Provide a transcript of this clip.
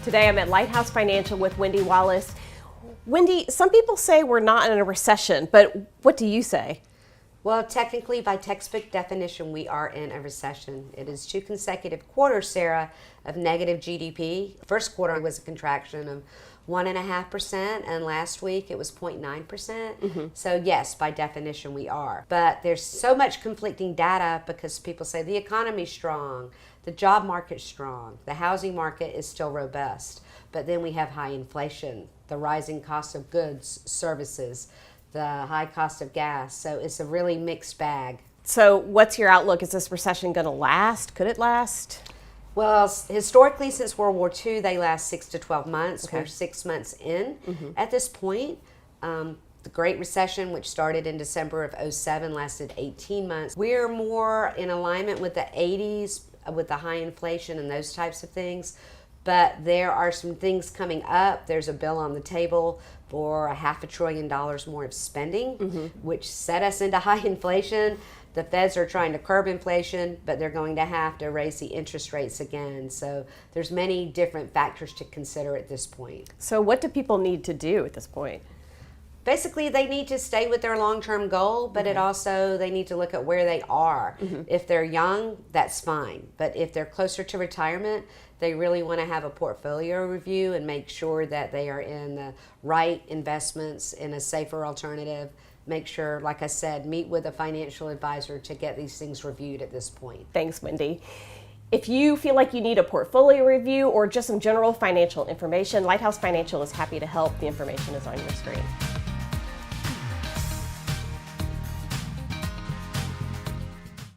Today I'm at Lighthouse Financial with Wendy Wallace. Wendy, some people say we're not in a recession, but what do you say? Well, technically, by textbook definition, we are in a recession. It is 2 consecutive quarters, Sarah, of negative GDP. First quarter was a contraction of 1.5%, and last week it was 0.9%. So yes, by definition, we are. But there's so much conflicting data because people say the economy's strong, the job market's strong, the housing market is still robust. But then we have high inflation, the rising cost of goods, services, the high cost of gas. So it's a really mixed bag. So what's your outlook? Is this recession going to last? Could it last? Well, historically, since World War II, they last 6 to 12 months. Okay. We're 6 months in at this point. The Great Recession, which started in December of '07, lasted 18 months. We're more in alignment with the 80s, with the high inflation and those types of things. But there are some things coming up. There's a bill on the table for $500 billion more of spending, which set us into high inflation. The feds are trying to curb inflation, but they're going to have to raise the interest rates again. So there's many different factors to consider at this point. So what do people need to do at this point? Basically, they need to stay with their long-term goal, but they need to look at where they are. If they're young, that's fine. But if they're closer to retirement, they really want to have a portfolio review and make sure that they are in the right investments in a safer alternative. Make sure, like I said, meet with a financial advisor to get these things reviewed at this point. Thanks, Wendy. If you feel like you need a portfolio review or just some general financial information, Lighthouse Financial is happy to help. The information is on your screen.